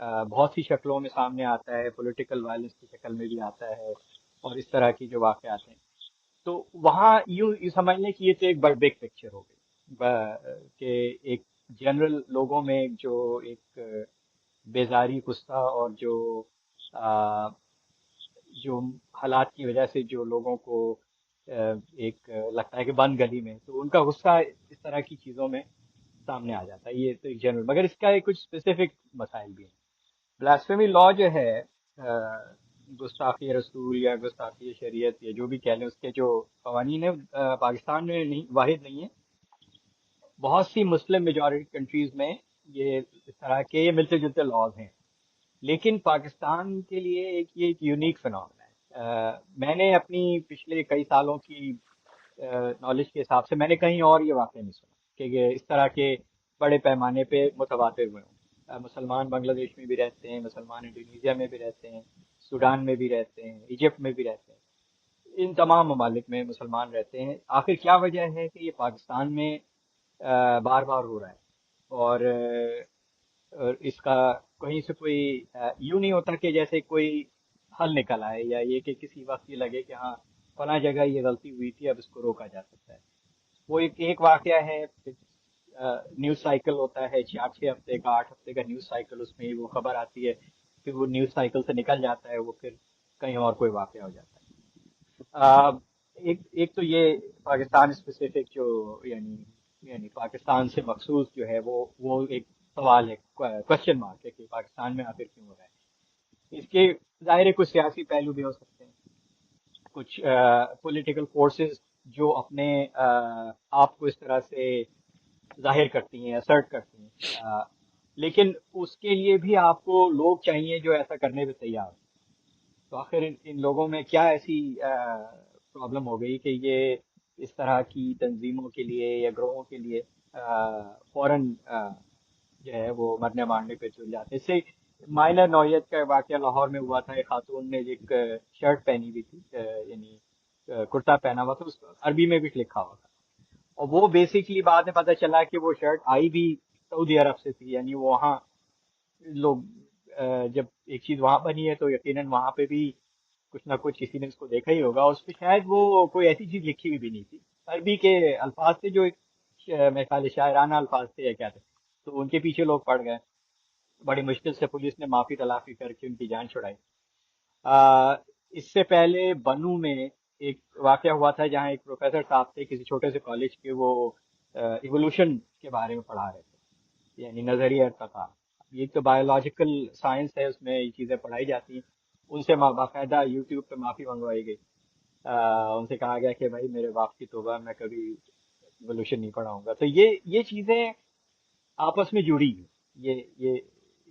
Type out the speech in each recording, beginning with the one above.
بہت سی شکلوں میں سامنے آتا ہے، پولیٹیکل وائلنس کی شکل میں بھی آتا ہے، اور اس طرح کی جو واقعات ہیں، تو وہاں یوں سمجھ لیں کہ یہ تو ایک بڑا بگ پکچر ہو گئی، کہ ایک جنرل لوگوں میں جو ایک بیزاری، غصہ، اور جو حالات کی وجہ سے جو لوگوں کو ایک لگتا ہے کہ بند گلی میں، تو ان کا غصہ اس طرح کی چیزوں میں سامنے آ جاتا ہے، یہ تو ایک جنرل، مگر اس کا ایک کچھ اسپیسیفک مسائل بھی ہیں۔ بلاسفیمی لا جو ہے، گستاخی رسول یا گستاخی شریعت یا جو بھی کہہ لیں، اس کے جو قوانین ہیں، پاکستان میں نہیں، واحد نہیں ہے، بہت سی مسلم میجورٹی کنٹریز میں یہ اس طرح کے یہ ملتے جلتے لاز ہیں، لیکن پاکستان کے لیے یہ ایک یونیک فنومنا ہے۔ میں نے اپنی پچھلے کئی سالوں کی نالج کے حساب سے میں نے کہیں اور یہ واقعہ نہیں سنا کہ یہ اس طرح کے بڑے پیمانے پہ متواتر ہوئے ہوں۔ مسلمان بنگلہ دیش میں بھی رہتے ہیں، مسلمان انڈونیزیا میں بھی رہتے ہیں، سوڈان میں بھی رہتے ہیں، ایجپٹ میں بھی رہتے ہیں، ان تمام ممالک میں مسلمان رہتے ہیں۔ آخر کیا وجہ ہے کہ یہ پاکستان میں بار بار ہو رہا ہے؟ اور اس کا کہیں سے کوئی یوں نہیں ہوتا کہ جیسے کوئی حل نکل آئے، یا یہ کہ کسی وقت یہ لگے کہ ہاں فلاں جگہ یہ غلطی ہوئی تھی، اب اس کو روکا جا سکتا ہے۔ وہ ایک واقعہ ہے، نیوز سائیکل ہوتا ہے، 4 6 ہفتے کا، 8 ہفتے کا نیوز سائیکل، اس میں وہ خبر آتی ہے، پھر وہ نیوز سائیکل سے نکل جاتا ہے، وہ پھر کہیں اور کوئی واقعہ ہو جاتا ہے۔ ایک تو یہ پاکستان اسپیسیفک جو، یعنی پاکستان سے مخصوص جو ہے، وہ ایک سوال ہے، کوشچن مارک ہے کہ پاکستان میں آخر کیوں ہو رہا ہے۔ اس کے ظاہر ہے کچھ سیاسی پہلو بھی ہو سکتے ہیں، کچھ پولیٹیکل فورسز جو اپنے آپ کو اس طرح سے ظاہر کرتی ہیں، اسرٹ کرتی ہیں، لیکن اس کے لیے بھی آپ کو لوگ چاہیے جو ایسا کرنے پہ تیار ہوں۔ تو آخر ان لوگوں میں کیا ایسی پرابلم ہو گئی کہ یہ اس طرح کی تنظیموں کے لیے یا گروہوں کے لیے فوراً جو ہے وہ مرنے مارنے پہ چل جاتے ہیں۔ اس سے مائنر نوعیت کا واقعہ لاہور میں ہوا تھا، ایک خاتون نے ایک شرٹ پہنی ہوئی تھی، یعنی کرتا پہنا ہوا تھا، اس کو عربی میں بھی لکھا ہوا تھا، اور وہ بیسیکلی بعد میں پتہ چلا کہ وہ شرٹ آئی بھی سعودی عرب سے تھی، یعنی وہاں لوگ جب ایک چیز وہاں بنی ہے تو یقیناً وہاں پہ بھی کچھ نہ کچھ کسی نے اس کو دیکھا ہی ہوگا، اس پہ شاید وہ کوئی ایسی چیز لکھی ہوئی بھی نہیں تھی، عربی کے الفاظ تھے جو ایک میرے خیال ہے شاعرانہ الفاظ تھے یا کیا تھے، تو ان کے پیچھے لوگ پڑ گئے، بڑی مشکل سے پولیس نے معافی تلافی کر کے ان کی جان چھڑائی۔ آ، اس سے پہلے بنو میں ایک واقعہ ہوا تھا جہاں ایک پروفیسر صاحب تھے کسی چھوٹے سے کالج کے، وہ ایوولوشن کے بارے میں پڑھا رہے تھے، یعنی نظریہ ارتقاء۔ یہ تو بایولوجیکل سائنس ہے، اس میں یہ چیزیں پڑھائی جاتی ہیں، ان سے باقاعدہ یوٹیوب پہ معافی منگوائی گئی، ان سے کہا گیا کہ بھائی میرے باپ کی توبہ، میں کبھی ایوولوشن نہیں پڑھاؤں گا۔ تو یہ چیزیں آپس میں جڑی ہیں، یہ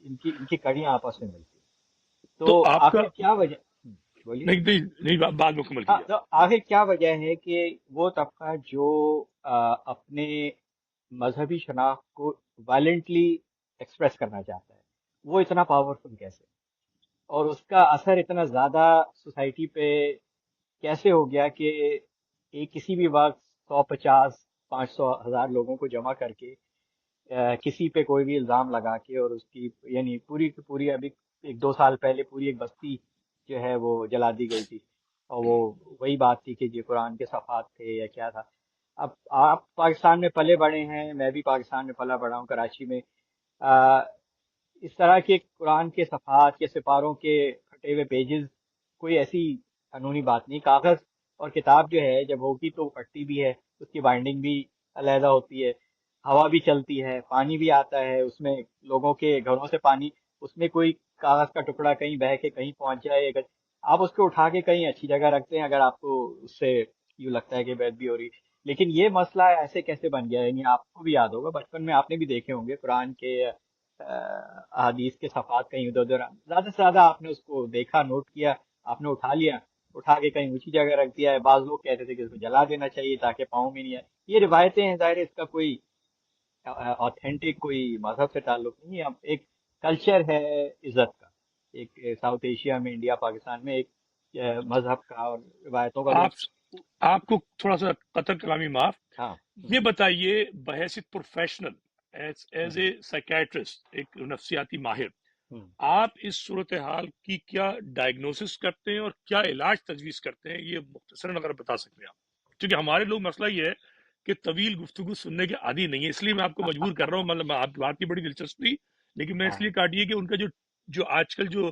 ان کی کڑیاں آپس میں ملتی ہیں۔ تو تو آپ کا، آخر کیا وجہ، بولیے۔ نہیں نہیں نہیں، بات مکمل ہاں، کیجیے تو آخر کیا وجہ ہے کہ وہ طبقہ جو اپنے مذہبی شناخت کو وائلنٹلی ایکسپریس کرنا چاہتا ہے، وہ اتنا پاورفل کیسے، اور اس کا اثر اتنا زیادہ سوسائٹی پہ کیسے ہو گیا کہ ایک کسی بھی وقت 150 500 1000 لوگوں کو جمع کر کے کسی پہ کوئی بھی الزام لگا کے، اور اس کی یعنی پوری کی پوری، ابھی 1 2 سال پہلے پوری ایک بستی جو ہے وہ جلا دی گئی تھی، اور وہ وہی بات تھی کہ یہ قرآن کے صفحات تھے یا کیا تھا۔ اب آپ پاکستان میں پلے بڑے ہیں، میں بھی پاکستان میں پلا بڑا ہوں، کراچی میں۔ آ، اس طرح کے قرآن کے صفحات کے سپاروں کے پھٹے ہوئے پیجز کوئی ایسی قانونی بات نہیں، کاغذ اور کتاب جو ہے جب ہوگی تو پھٹتی بھی ہے، اس کی بائنڈنگ بھی علیحدہ ہوتی ہے، ہوا بھی چلتی ہے، پانی بھی آتا ہے اس میں، لوگوں کے گھروں سے پانی، اس میں کوئی کاغذ کا ٹکڑا کہیں بہہ کے کہیں پہنچ جائے، اگر آپ اس کو اٹھا کے کہیں اچھی جگہ رکھتے ہیں، اگر آپ کو اس سے یوں لگتا ہے کہ بید بھی ہو رہی، لیکن یہ مسئلہ ایسے کیسے بن گیا؟ یعنی آپ کو بھی یاد ہوگا بچپن میں آپ نے بھی دیکھے ہوں گے قرآن کے احادیث کے صفحات کہیں ادھر ادھر، زیادہ سے زیادہ آپ نے اس کو دیکھا، نوٹ کیا، آپ نے اٹھا لیا، اٹھا کے کہیں اونچی جگہ رکھ دیا ہے، بعض لوگ کہتے تھے کہ اس کو جلا دینا چاہیے تاکہ پاؤں میں نہیں آئے۔ یہ روایتیں ہیں، ظاہر ہے اس کا کوئی آتھینٹک کوئی مذہب سے تعلق نہیں ہے، اب ایک کلچر ہے عزت کا، ایک ساؤتھ ایشیا میں، انڈیا پاکستان میں ایک مذہب کا اور روایتوں کا آپ لوگ۔ آپ کو تھوڑا سا قطر کلامی معاف، ہاں۔ یہ بتائیے بحیثیت پروفیشنل، ایز ہوں، اے سائکیٹرسٹ، ایک نفسیاتی ماہر، ہوں۔ آپ اس صورتحال کی کیا ڈائگنوسس کرتے ہیں اور کیا علاج تجویز کرتے ہیں، یہ مختصراً اگر بتا سکتے ہیں آپ، کیونکہ ہمارے لوگ مسئلہ یہ ہے کہ طویل گفتگو سننے کے عادی نہیں ہے، اس لیے میں آپ کو مجبور کر رہا ہوں، مطلب آپ بات کی بڑی دلچسپی، لیکن میں اس ہاں لیے کاٹیے کہ ان کا جو جو آج کل جو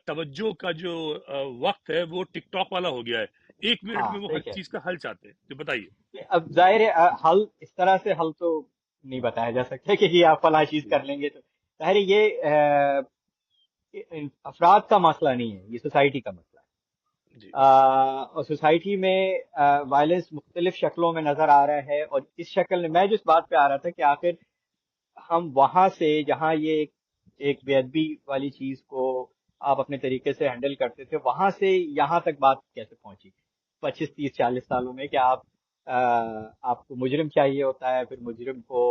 توجہ کا جو وقت ہے وہ ٹک ٹاک والا ہو گیا ہے، 1 منٹ ہاں میں وہ ہر ٹھیک ہے۔ چیز کا حل چاہتے ہیں، تو بتائیے۔ اب ظاہر ہے حل اس طرح سے حل تو نہیں بتایا جا سکتا کہ یہ آپ فلاں چیز جی کر لیں گے تو ظاہر ہے یہ افراد کا مسئلہ نہیں ہے، یہ سوسائٹی کا مسئلہ ہے۔ جی اور سوسائٹی میں وائلنس مختلف شکلوں میں نظر آ رہا ہے، اور اس شکل میں جس بات پہ آ رہا تھا کہ آخر ہم وہاں سے جہاں یہ ایک بے ادبی والی چیز کو آپ اپنے طریقے سے ہینڈل کرتے تھے، وہاں سے یہاں تک بات کیسے پہنچی 25 30 40 سالوں میں کہ آپ کو مجرم چاہیے ہوتا ہے، پھر مجرم کو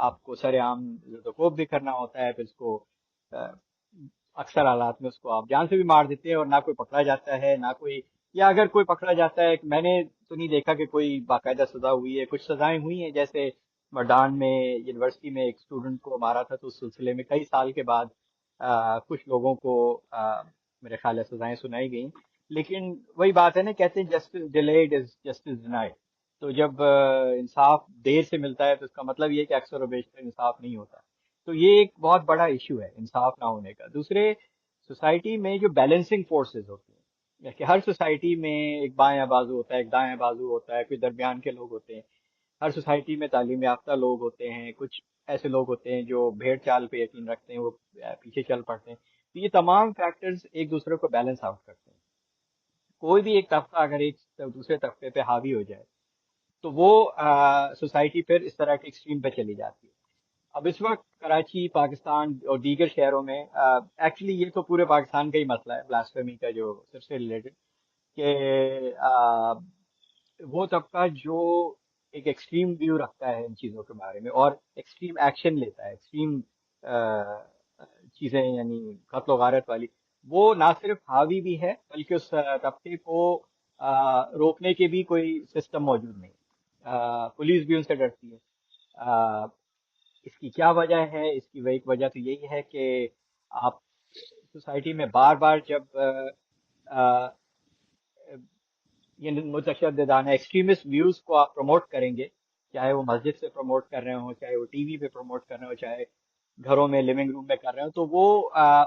آپ کو سر عام زدوکوب بھی کرنا ہوتا ہے، پھر اس کو آ، اکثر حالات میں اس کو آپ جان سے بھی مار دیتے ہیں، اور نہ کوئی پکڑا جاتا ہے نہ کوئی، یا اگر کوئی پکڑا جاتا ہے، میں نے تو نہیں دیکھا کہ کوئی باقاعدہ سزا ہوئی ہے۔ کچھ سزائیں ہوئی ہیں، جیسے مردان میں یونیورسٹی میں ایک اسٹوڈنٹ کو مارا تھا، تو اس سلسلے میں کئی سال کے بعد کچھ لوگوں کو میرے خیال ہے سزائیں سنائی گئیں۔ لیکن وہی بات ہے نا، کہتے ہیں justice delayed is justice denied. تو جب انصاف دیر سے ملتا ہے تو اس کا مطلب یہ ہے کہ اکثر و بیشتر انصاف نہیں ہوتا۔ تو یہ ایک بہت بڑا ایشو ہے انصاف نہ ہونے کا۔ دوسرے، سوسائٹی میں جو بیلنسنگ فورسز ہوتی ہیں، کہ ہر سوسائٹی میں ایک بایاں بازو ہوتا ہے، ایک دایاں بازو ہوتا ہے، کوئی درمیان کے لوگ ہوتے ہیں۔ ہر سوسائٹی میں تعلیم یافتہ لوگ ہوتے ہیں، کچھ ایسے لوگ ہوتے ہیں جو بھیڑ چال پہ یقین رکھتے ہیں، وہ پیچھے چل پڑتے ہیں۔ تو یہ تمام فیکٹرز ایک دوسرے کو بیلنس آؤٹ کرتے ہیں۔ کوئی بھی ایک طبقہ اگر ایک دوسرے طبقے پہ حاوی ہو جائے تو وہ سوسائٹی پھر اس طرح کے ایکسٹریم پہ چلی جاتی ہے۔ اب اس وقت کراچی، پاکستان اور دیگر شہروں میں، ایکچولی یہ تو پورے پاکستان کا ہی مسئلہ ہے بلاسفیمی کا، جو سب سے ریلیٹڈ، کہ وہ طبقہ جو ایک ایکسٹریم ویو رکھتا ہے ان چیزوں کے بارے میں، اور ایکسٹریم ایکشن لیتا ہے، ایکسٹریم چیزیں یعنی قتل و غارت والی، وہ نہ صرف حاوی بھی ہے بلکہ اس طبقے کو روکنے کے بھی کوئی سسٹم موجود نہیں۔ پولیس بھی ان سے ڈرتی ہے۔ آ، اس کی کیا وجہ ہے؟ اس کی ایک وجہ تو یہی ہے کہ آپ سوسائٹی میں بار بار جب آ، یہ متشددانہ ایکسٹریمسٹ ویوز کو آپ پروموٹ کریں گے، چاہے وہ مسجد سے پروموٹ کر رہے ہوں، چاہے وہ ٹی وی پہ پروموٹ کر رہے ہوں، چاہے گھروں میں لیونگ روم میں کر رہے ہوں، تو وہ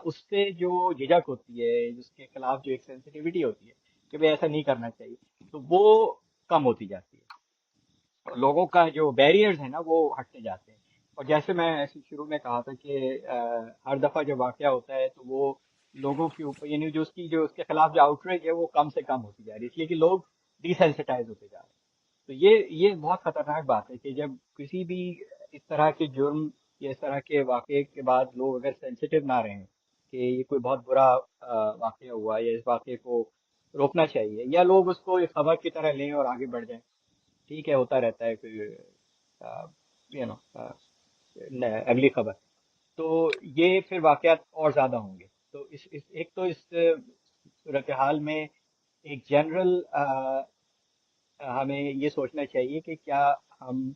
اس سے جو جھجک ہوتی ہے، جس کے خلاف جو ایک سینسٹیوٹی ہوتی ہے کہ بھئی ایسا نہیں کرنا چاہیے، تو وہ کم ہوتی جاتی ہے، اور لوگوں کا جو بیریئرز ہیں نا وہ ہٹتے جاتے ہیں۔ اور جیسے میں ایسے شروع میں کہا تھا کہ ہر دفعہ جب واقعہ ہوتا ہے تو وہ لوگوں کے اوپر، یعنی جو اس کے خلاف جو آؤٹریج ہے وہ کم سے کم ہوتی جا رہی ہے، اس لیے کہ لوگ ڈیسینسٹائز ہوتے جا رہے ہیں۔ تو یہ بہت خطرناک بات ہے کہ جب کسی بھی اس طرح کے جرم یا اس طرح کے واقعے کے بعد لوگ اگر سینسیٹیو نہ رہیں کہ یہ کوئی بہت برا واقعہ ہوا یا اس واقعے کو روکنا چاہیے، یا لوگ اس کو ایک خبر کی طرح لیں اور آگے بڑھ جائیں، ٹھیک ہے ہوتا رہتا ہے کوئی یو نو اگلی خبر، تو یہ پھر واقعات اور زیادہ ہوں گے۔ تو ایک تو اس صورتحال میں ایک جنرل ہمیں یہ سوچنا چاہیے کہ کیا ہم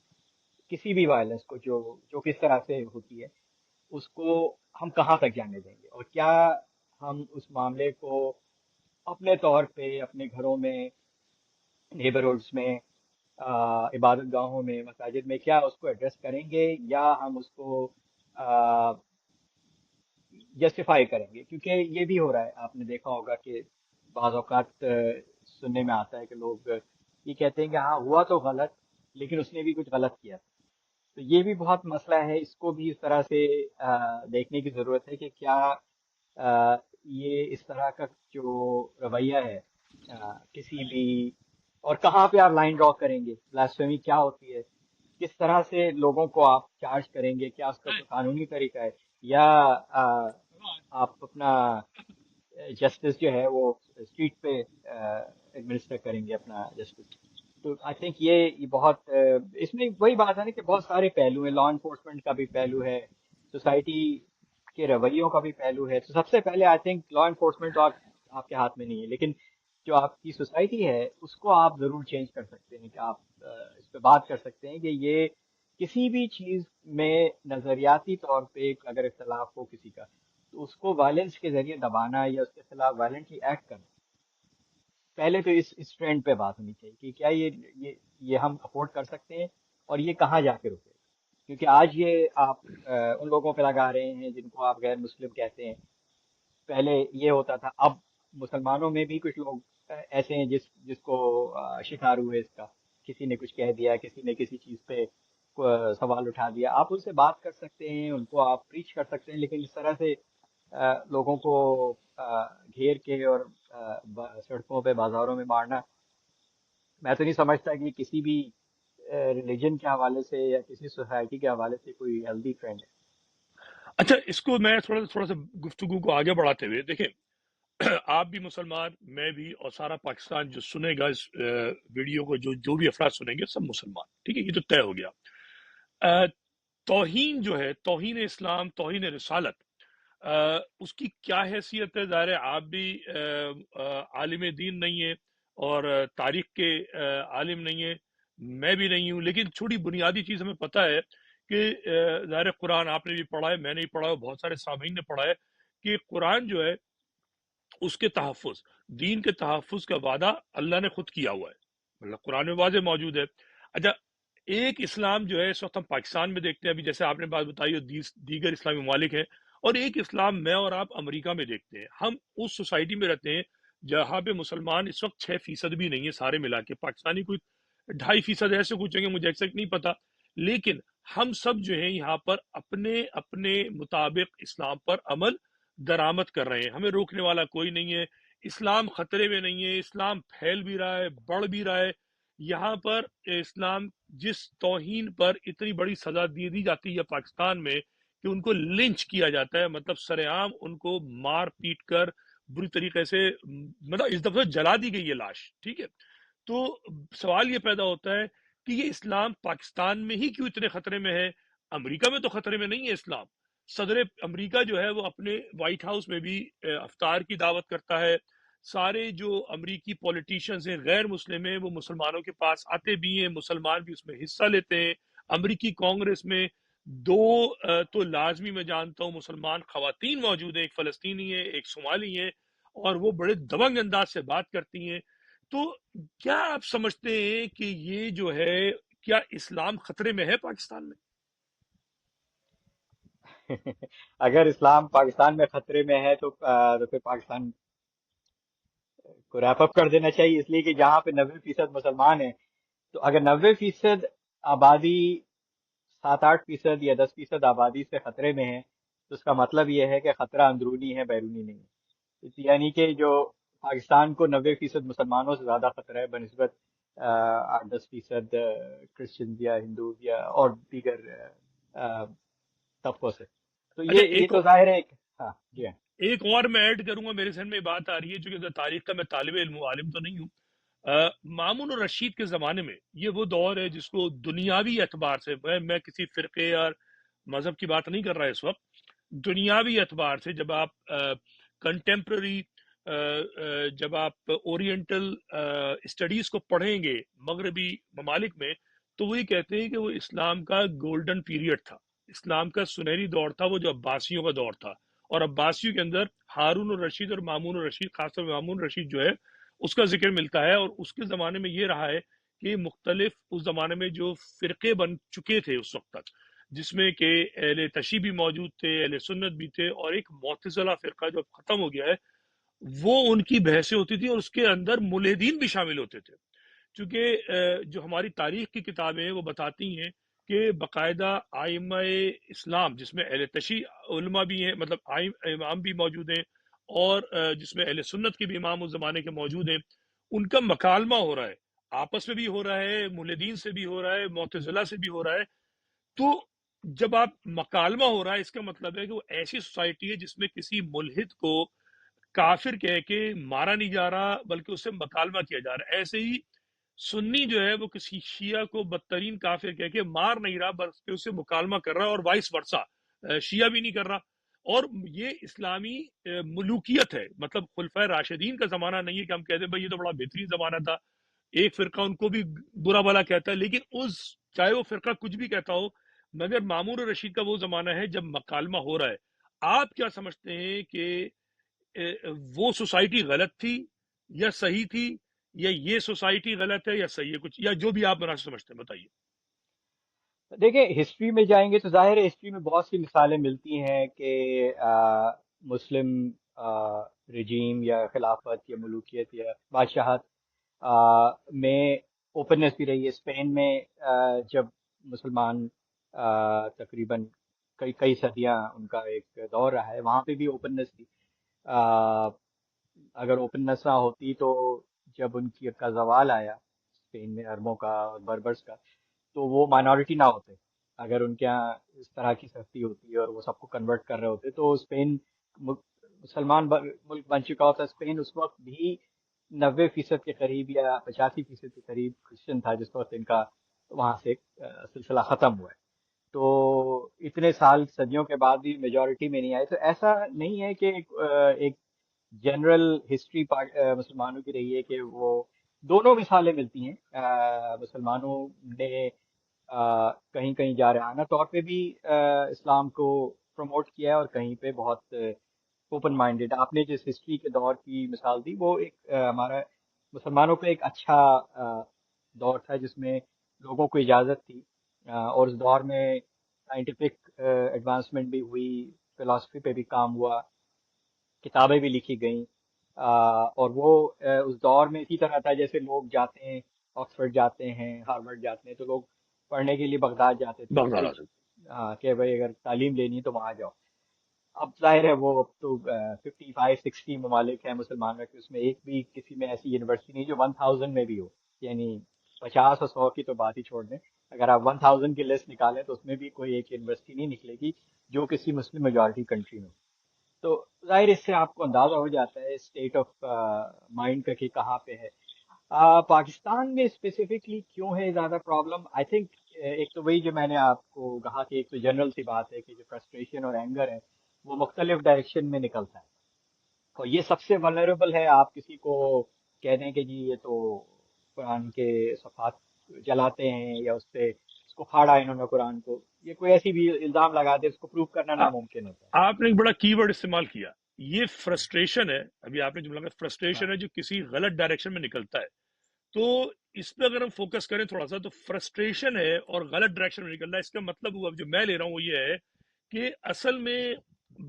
کسی بھی وائلنس کو جو جو کس طرح سے ہوتی ہے اس کو ہم کہاں تک جانے دیں گے، اور کیا ہم اس معاملے کو اپنے طور پہ اپنے گھروں میں، نیبرہڈس میں، عبادت گاہوں میں، مساجد میں، کیا اس کو ایڈریس کریں گے، یا ہم اس کو جسٹیفائی کریں گے؟ کیونکہ یہ بھی ہو رہا ہے، آپ نے دیکھا ہوگا کہ بعض اوقات سننے میں آتا ہے کہ لوگ یہ کہتے ہیں کہ ہاں ہوا تو غلط، لیکن اس نے بھی کچھ غلط کیا تھا۔ تو یہ بھی بہت مسئلہ ہے، اس کو بھی اس طرح سے دیکھنے کی ضرورت ہے کہ کیا یہ اس طرح کا جو رویہ ہے کسی بھی، اور کہاں پہ آپ لائن ڈرا کریں گے، بلاسفیمی کیا ہوتی ہے، کس طرح سے لوگوں کو آپ چارج کریں گے، کیا اس کا کوئی قانونی طریقہ ہے، یا آپ اپنا جسٹس جو ہے وہ اسٹریٹ پہ ایڈمنسٹر کریں گے اپنا جسٹس؟ تو آئی تھنک یہ بہت اس میں وہی بات ہے نا کہ بہت سارے پہلو ہیں، لا انفورسمنٹ کا بھی پہلو ہے، سوسائٹی کے رویوں کا بھی پہلو ہے۔ تو سب سے پہلے آئی تھنک لا انفورسمنٹ تو آپ کے ہاتھ میں نہیں ہے، لیکن جو آپ کی سوسائٹی ہے اس کو آپ ضرور چینج کر سکتے ہیں، کہ آپ اس پہ بات کر سکتے ہیں کہ یہ کسی بھی چیز میں نظریاتی طور پہ اگر اختلاف ہو کسی کا، تو اس کو وائلنس کے ذریعے دبانا یا اس کے خلاف وائلنٹلی ایکٹ کرنا، پہلے تو اس ٹرینڈ پہ بات ہونی چاہیے کہ کیا یہ یہ ہم افورڈ کر سکتے ہیں، اور یہ کہاں جا کے رکے گا؟ کیونکہ آج یہ آپ ان لوگوں پہ لگا رہے ہیں جن کو آپ غیر مسلم کہتے ہیں، پہلے یہ ہوتا تھا، اب مسلمانوں میں بھی کچھ لوگ ایسے ہیں جس کو شکار ہوئے اس کا، کسی نے کچھ کہہ دیا، کسی نے کسی چیز پہ سوال اٹھا دیا، آپ ان سے بات کر سکتے ہیں، ان کو آپ پریچ کر سکتے ہیں، لیکن اس طرح سے لوگوں کو گھیر کے اور سڑکوں پہ بازاروں میں مارنا، میں تو نہیں سمجھتا کہ کسی بھی ریلیجن کے حوالے سے یا کسی سوسائٹی کے حوالے سے کوئی ہیلدی ٹرینڈ اچھا، اس کو میں تھوڑا سا گفتگو کو آگے بڑھاتے ہوئے دیکھیں، آپ بھی مسلمان، میں بھی، اور سارا پاکستان جو سنے گا اس ویڈیو کو، جو بھی افراد سنیں گے سب مسلمان، ٹھیک ہے، یہ تو طے ہو گیا۔ آ، توہین جو ہے، توہین اسلام، توہین رسالت، اس کی کیا حیثیت ہے؟ ظاہر ہے آپ بھی عالم دین نہیں ہیں، اور تاریخ کے عالم نہیں ہیں، میں بھی نہیں ہوں، لیکن چھوٹی بنیادی چیز ہمیں پتہ ہے کہ ظاہر ہے قرآن آپ نے بھی پڑھا ہے، میں نے بھی پڑھا ہے، بہت سارے سامعین نے پڑھا ہے کہ قرآن جو ہے اس کے تحفظ، دین کے تحفظ کا وعدہ اللہ نے خود کیا ہوا ہے، مطلب قرآن میں واضح موجود ہے۔ اچھا، ایک اسلام جو ہے اس وقت ہم پاکستان میں دیکھتے ہیں، ابھی جیسے آپ نے بات بتائی، اور دیگر اسلامی ممالک ہیں، اور ایک اسلام میں اور آپ امریکہ میں دیکھتے ہیں۔ ہم اس سوسائٹی میں رہتے ہیں جہاں پہ مسلمان اس وقت 6% بھی نہیں ہے سارے ملا کے، پاکستانی کوئی 2.5% ایسے کچھ ہیں، مجھے ایکزیکٹ نہیں پتا، لیکن ہم سب جو ہیں یہاں پر اپنے اپنے مطابق اسلام پر عمل درآمد کر رہے ہیں، ہمیں روکنے والا کوئی نہیں ہے، اسلام خطرے میں نہیں ہے، اسلام پھیل بھی رہا ہے، بڑھ بھی رہا ہے۔ یہاں پر اسلام جس توہین پر اتنی بڑی سزا دی جاتی ہے پاکستان میں کہ ان کو لنچ کیا جاتا ہے، مطلب سر عام ان کو مار پیٹ کر بری طریقے سے، مطلب اس دفعہ جلا دی گئی ہے لاش، ٹھیک ہے۔ تو سوال یہ پیدا ہوتا ہے کہ یہ اسلام پاکستان میں ہی کیوں اتنے خطرے میں ہے؟ امریکہ میں تو خطرے میں نہیں ہے اسلام، صدر امریکہ جو ہے وہ اپنے وائٹ ہاؤس میں بھی افطار کی دعوت کرتا ہے، سارے جو امریکی پولیٹیشنز ہیں غیر مسلم ہیں وہ مسلمانوں کے پاس آتے بھی ہیں، مسلمان بھی اس میں حصہ لیتے ہیں۔ امریکی کانگریس میں دو تو لازمی میں جانتا ہوں مسلمان خواتین موجود ہیں، ایک فلسطینی ہے، ایک صومالی ہے، اور وہ بڑے دبنگ انداز سے بات کرتی ہیں۔ تو کیا آپ سمجھتے ہیں کہ یہ جو ہے، کیا اسلام خطرے میں ہے پاکستان میں؟ ہے۔ اگر اسلام پاکستان میں خطرے میں ہے تو پھر پاکستان کو ریپ اپ کر دینا چاہیے، اس لیے کہ جہاں پہ 90% مسلمان ہیں، تو اگر 90% آبادی 7-8% یا 10% آبادی سے خطرے میں ہے، تو اس کا مطلب یہ ہے کہ خطرہ اندرونی ہے، بیرونی نہیں ہے، یعنی کہ جو پاکستان کو 90% مسلمانوں سے زیادہ خطرہ ہے بنسبت 8-10% کرسچنز یا ہندو یا اور دیگر آ، طبقوں سے، تو اچھا، یہ تو ظاہر ہے ہاں جی ہاں۔ ایک اور میں ایڈ کروں گا، میرے ذہن میں بات آ رہی ہے، چونکہ تاریخ کا میں طالب علم ہوں، عالم تو نہیں ہوں۔ مامون الرشید کے زمانے میں یہ وہ دور ہے جس کو دنیاوی اعتبار سے، میں کسی فرقے یا مذہب کی بات نہیں کر رہا اس وقت، دنیاوی اعتبار سے جب آپ کنٹمپرری، جب آپ اورینٹل اسٹڈیز کو پڑھیں گے مغربی ممالک میں، تو وہی کہتے ہیں کہ وہ اسلام کا گولڈن پیریڈ تھا، اسلام کا سنہری دور تھا، وہ جو عباسیوں کا دور تھا، اور عباسیوں کے اندر ہارون الرشید اور مامون الرشید، خاص طور مامون الرشید جو ہے اس کا ذکر ملتا ہے، اور اس کے زمانے میں یہ رہا ہے کہ مختلف اس زمانے میں جو فرقے بن چکے تھے اس وقت تک، جس میں کہ اہل تشیع بھی موجود تھے، اہل سنت بھی تھے، اور ایک معتزلہ فرقہ جو اب ختم ہو گیا ہے، وہ ان کی بحثیں ہوتی تھی، اور اس کے اندر ملحدین بھی شامل ہوتے تھے، چونکہ جو ہماری تاریخ کی کتابیں ہیں وہ بتاتی ہیں کہ باقاعدہ آئمہ اسلام جس میں اہل تشیع علماء بھی ہیں، مطلب امام بھی موجود ہیں، اور جس میں اہل سنت کے بھی امام اس زمانے کے موجود ہیں، ان کا مکالمہ ہو رہا ہے، آپس میں بھی ہو رہا ہے، ملحدین سے بھی ہو رہا ہے، معتزلہ سے بھی ہو رہا ہے۔ تو جب آپ مکالمہ ہو رہا ہے، اس کا مطلب ہے کہ وہ ایسی سوسائٹی ہے جس میں کسی ملحد کو کافر کہہ کے مارا نہیں جا رہا، بلکہ اس سے مکالمہ کیا جا رہا ہے۔ ایسے ہی سنی جو ہے وہ کسی شیعہ کو بدترین کافر کہہ کے مار نہیں رہا، بلکہ اس سے مکالمہ کر رہا ہے، اور وائس ورسا، شیعہ بھی نہیں کر رہا۔ اور یہ اسلامی ملوکیت ہے، مطلب خلفۂ راشدین کا زمانہ نہیں ہے کہ ہم کہتے ہیں بھائی یہ تو بڑا بہترین زمانہ تھا، ایک فرقہ ان کو بھی برا بھلا کہتا ہے، لیکن اس چاہے وہ فرقہ کچھ بھی کہتا ہو، مگر مامون الرشید کا وہ زمانہ ہے جب مکالمہ ہو رہا ہے، آپ کیا سمجھتے ہیں کہ وہ سوسائٹی غلط تھی یا صحیح تھی، یا یہ سوسائٹی غلط ہے یا صحیح ہے، کچھ یا جو بھی آپ مناسب سمجھتے ہیں بتائیے۔ دیکھیں ہسٹری میں جائیں گے تو ظاہر ہے ہسٹری میں بہت سی مثالیں ملتی ہیں کہ مسلم رجیم یا خلافت یا ملوکیت یا بادشاہت میں اوپننس بھی رہی ہے۔ اسپین میں جب مسلمان تقریباً کئی کئی صدیاں ان کا ایک دور رہا ہے، وہاں پہ بھی اوپننس تھی۔ آ، اگر اوپننس نہ ہوتی تو جب ان کی کا زوال آیا اسپین میں اربوں کا اور بربرس کا، تو وہ مائنورٹی نہ ہوتے۔ اگر ان کے یہاں اس طرح کی سختی ہوتی اور وہ سب کو کنورٹ کر رہے ہوتے تو اسپین مسلمان ملک بن چکا ہوتا۔ اسپین اس وقت بھی 90% کے قریب یا 85% کے قریب کرسچن تھا جس وقت ان کا وہاں سے سلسلہ ختم ہوا ہے۔ تو اتنے سال صدیوں کے بعد بھی میجورٹی میں نہیں آئے، تو ایسا نہیں ہے کہ ایک جنرل ہسٹری مسلمانوں کی رہی ہے کہ وہ دونوں مثالیں ملتی ہیں۔ مسلمانوں نے کہیں کہیں جارحانہ طور پہ بھی اسلام کو پروموٹ کیا ہے، اور کہیں پہ بہت اوپن مائنڈیڈ۔ آپ نے جس ہسٹری کے دور کی مثال دی وہ ایک ہمارا مسلمانوں کا ایک اچھا دور تھا جس میں لوگوں کو اجازت تھی، اور اس دور میں سائنٹیفک ایڈوانسمنٹ بھی ہوئی، فلاسفی پہ بھی کام ہوا، کتابیں بھی لکھی گئیں۔ اور وہ اس دور میں اسی طرح تھا جیسے لوگ جاتے ہیں آکسفورڈ جاتے ہیں، ہارورڈ جاتے ہیں، تو لوگ پڑھنے کے لیے بغداد جاتے تھے بغداد کہ آ سکتے۔ ہاں کہ بھائی اگر تعلیم لینی ہے تو وہاں جاؤ۔ اب ظاہر ہے وہ اب تو 55-60 ممالک ہیں مسلمان میں، کہ اس میں ایک بھی کسی میں ایسی یونیورسٹی نہیں جو 1000 میں بھی ہو، یعنی 50 اور 100 کی تو بات ہی چھوڑ دیں، اگر آپ 1000 کی لسٹ نکالیں تو اس میں بھی کوئی ایک یونیورسٹی نہیں نکلے گی جو کسی مسلم میجورٹی کنٹری میں ہو۔ تو ظاہر اس سے آپ کو اندازہ ہو جاتا ہے اسٹیٹ آف مائنڈ کا کہ کہاں پہ ہے۔ پاکستان میں اسپیسیفکلی کیوں ہے زیادہ پرابلم، آئی تھنک ایک تو وہی جو میں نے آپ کو کہا کہ ایک تو جنرل سی بات ہے کہ جو فرسٹریشن اور اینگر ہے وہ مختلف ڈائریکشن میں نکلتا ہے، اور یہ سب سے ولنریبل ہے۔ آپ کسی کو کہہ دیں کہ جی یہ تو قرآن کے صفحات جلاتے ہیں یا اس کو پھاڑا انہوں نے قرآن کو، یہ کوئی ایسی بھی الزام لگا دے، اس کو پروف کرنا آ- ناممکن ہوتا ہے۔ آپ نے ایک بڑا کی ورڈ استعمال کیا، یہ فرسٹریشن ہے، ابھی آپ نے جملہ میں ہاں فرسٹریشن ہے جو کسی غلط ڈائریکشن میں نکلتا ہے، تو اس پہ اگر ہم فوکس کریں تھوڑا سا، تو فرسٹریشن ہے اور غلط ڈائریکشن میں نکلنا ہے، اس کا مطلب ہوا جو میں لے رہا ہوں وہ یہ ہے کہ اصل میں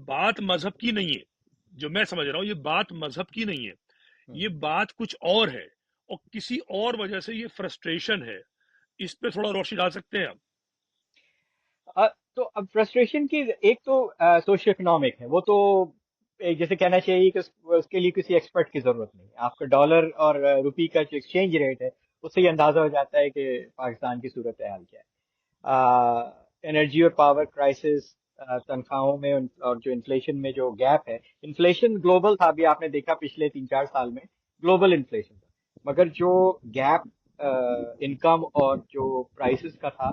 بات مذہب کی نہیں ہے، جو میں سمجھ رہا ہوں یہ بات مذہب کی نہیں ہے، ہوں۔ یہ بات کچھ اور ہے، اور کسی اور وجہ سے یہ فرسٹریشن ہے، اس پہ تھوڑا روشنی ڈال سکتے ہیں ہم؟ تو اب فرسٹریشن کی ایک تو سوشل اکنامک ہے، وہ تو ایک جیسے کہنا چاہیے کہ اس کے لیے کسی ایکسپرٹ کی ضرورت نہیں ہے۔ آپ کا ڈالر اور روپی کا جو ایکسچینج ریٹ ہے اس سے یہ اندازہ ہو جاتا ہے کہ پاکستان کی صورت حال کیا ہے۔ انرجی اور پاور کرائسس، تنخواہوں میں اور جو انفلیشن میں جو گیپ ہے، انفلیشن گلوبل تھا، ابھی آپ نے دیکھا پچھلے 3-4 سال میں گلوبل انفلیشن تھا، مگر جو گیپ انکم اور جو پرائسز کا تھا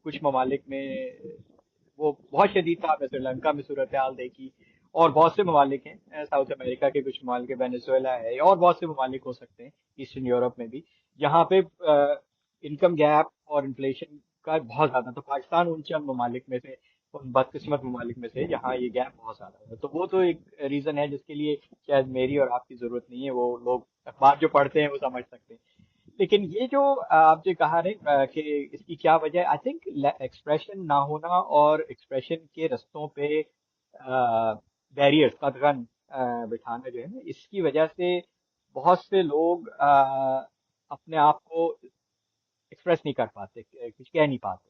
کچھ ممالک میں وہ بہت شدید تھا۔ آپ نے سری لنکا میں صورتحال دیکھی، اور بہت سے ممالک ہیں ساؤتھ امریکہ کے کچھ ممالک، وینیزویلا ہے اور بہت سے ممالک ہو سکتے ہیں ایسٹرن یورپ میں بھی، جہاں پہ انکم گیپ اور انفلیشن کا بہت زیادہ، تو پاکستان ان چند ممالک میں سے، ان بدقسمت ممالک میں سے جہاں یہ گیپ بہت زیادہ ہے۔ تو وہ تو ایک ریزن ہے جس کے لیے شاید میری اور آپ کی ضرورت نہیں ہے، وہ لوگ اخبار جو پڑھتے ہیں وہ سمجھ سکتے ہیں۔ لیکن یہ جو آپ جو کہا رہے کہ اس کی کیا وجہ ہے، آئی تھنک ایکسپریشن نہ ہونا اور ایکسپریشن کے رستوں پہ بیریئرز قدغن بٹھانا جو ہے نا، اس کی وجہ سے بہت سے لوگ اپنے آپ کو ایکسپریس نہیں کر پاتے، کچھ کہہ نہیں پاتے،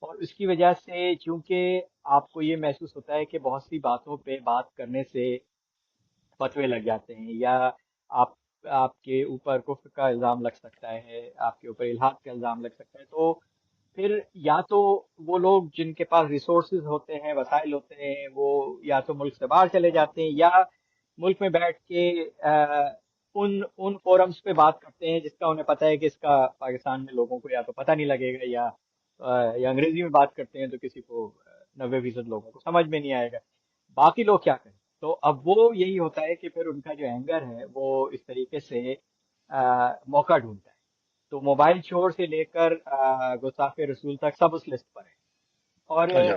اور اس کی وجہ سے چونکہ آپ کو یہ محسوس ہوتا ہے کہ بہت سی باتوں پہ بات کرنے سے فتوے لگ جاتے ہیں، یا آپ آپ کے اوپر کفر کا الزام لگ سکتا ہے، آپ کے اوپر الحاد کا الزام لگ سکتا ہے، تو پھر یا تو وہ لوگ جن کے پاس ریسورسز ہوتے ہیں، وسائل ہوتے ہیں، وہ یا تو ملک سے باہر چلے جاتے ہیں، یا ملک میں بیٹھ کے ان فورمز پہ بات کرتے ہیں جس کا انہیں پتہ ہے کہ اس کا پاکستان میں لوگوں کو یا تو پتہ نہیں لگے گا، یا انگریزی میں بات کرتے ہیں تو کسی کو 90% لوگوں کو سمجھ میں نہیں آئے گا، باقی لوگ کیا کریں۔ تو اب وہ یہی ہوتا ہے کہ پھر ان کا جو اینگر ہے وہ اس طریقے سے موقع ڈھونڈتا ہے۔ تو موبائل چور سے لے کر گستاخ رسول تک سب اس لسٹ پر ہے، اور اچھا،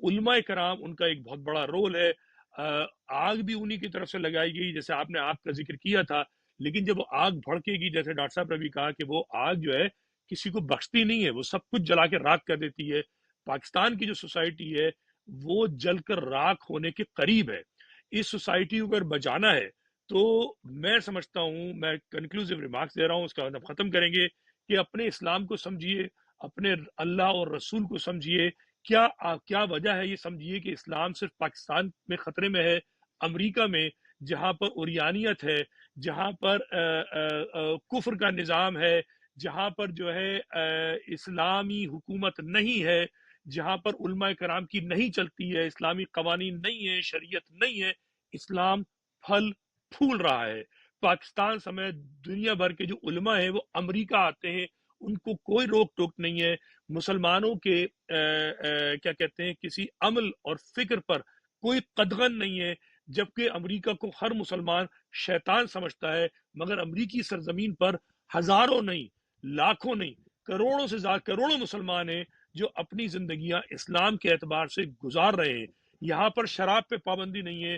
علماء کرام ان کا ایک بہت بڑا رول ہے. آگ بھی انہی کی طرف سے لگائی گئی، جیسے آپ نے آگ کا ذکر کیا تھا، لیکن جب وہ آگ بھڑکے گی، جیسے ڈاکٹر صاحب نے بھی کہا کہ وہ آگ جو ہے کسی کو بخشتی نہیں ہے، وہ سب کچھ جلا کے راکھ کر دیتی ہے. پاکستان کی جو سوسائٹی ہے وہ جل کر راکھ ہونے کے قریب ہے. اس سوسائٹی کو اگر بچانا ہے تو میں سمجھتا ہوں، میں کنکلوزیو ریمارکس دے رہا ہوں، اس کا ہم ختم کریں گے، کہ اپنے اسلام کو سمجھیے، اپنے اللہ اور رسول کو سمجھیے. کیا وجہ ہے یہ سمجھیے کہ اسلام صرف پاکستان میں خطرے میں ہے؟ امریکہ میں جہاں پر اوریانیت ہے، جہاں پر کفر کا نظام ہے، جہاں پر جو ہے اسلامی حکومت نہیں ہے، جہاں پر علماء کرام کی نہیں چلتی ہے، اسلامی قوانین نہیں ہے، شریعت نہیں ہے، اسلام پھل پھول رہا ہے. پاکستان سمیت دنیا بھر کے جو علماء ہیں وہ امریکہ آتے ہیں، ان کو کوئی روک ٹوک نہیں ہے. مسلمانوں کے کیا کہتے ہیں کسی عمل اور فکر پر کوئی قدغن نہیں ہے، جبکہ امریکہ کو ہر مسلمان شیطان سمجھتا ہے. مگر امریکی سرزمین پر ہزاروں نہیں، لاکھوں نہیں، کروڑوں سے زیادہ کروڑوں مسلمان ہیں جو اپنی زندگیاں اسلام کے اعتبار سے گزار رہے ہیں. یہاں پر شراب پہ پابندی نہیں ہے،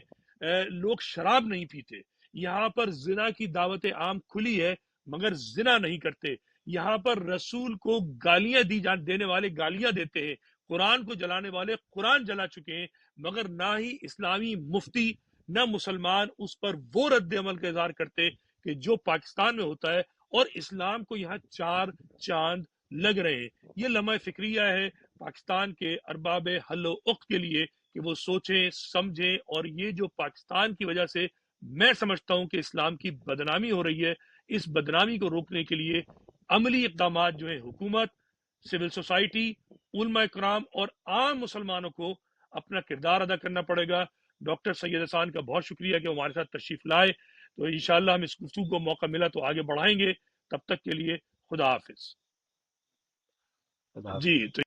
لوگ شراب نہیں پیتے. یہاں پر زنا کی دعوت عام کھلی ہے مگر زنا نہیں کرتے. یہاں پر رسول کو گالیاں دینے والے گالیاں دیتے ہیں، قرآن کو جلانے والے قرآن جلا چکے ہیں، مگر نہ ہی اسلامی مفتی نہ مسلمان اس پر وہ رد عمل کا اظہار کرتے کہ جو پاکستان میں ہوتا ہے. اور اسلام کو یہاں چار چاند لگ رہے ہیں. یہ لمحہ فکریہ ہے پاکستان کے ارباب حل و عقد کے لیے کہ وہ سوچیں سمجھیں. اور یہ جو پاکستان کی وجہ سے میں سمجھتا ہوں کہ اسلام کی بدنامی ہو رہی ہے، اس بدنامی کو روکنے کے لیے عملی اقدامات جو ہیں حکومت، سول سوسائٹی، علماء کرام اور عام مسلمانوں کو اپنا کردار ادا کرنا پڑے گا. ڈاکٹر سید احسان کا بہت شکریہ کہ وہ ہمارے ساتھ تشریف لائے. تو انشاءاللہ ہم اس گفتگو کو موقع ملا تو آگے بڑھائیں گے. تب تک کے لیے خدا حافظ. خدا جی حافظ. تو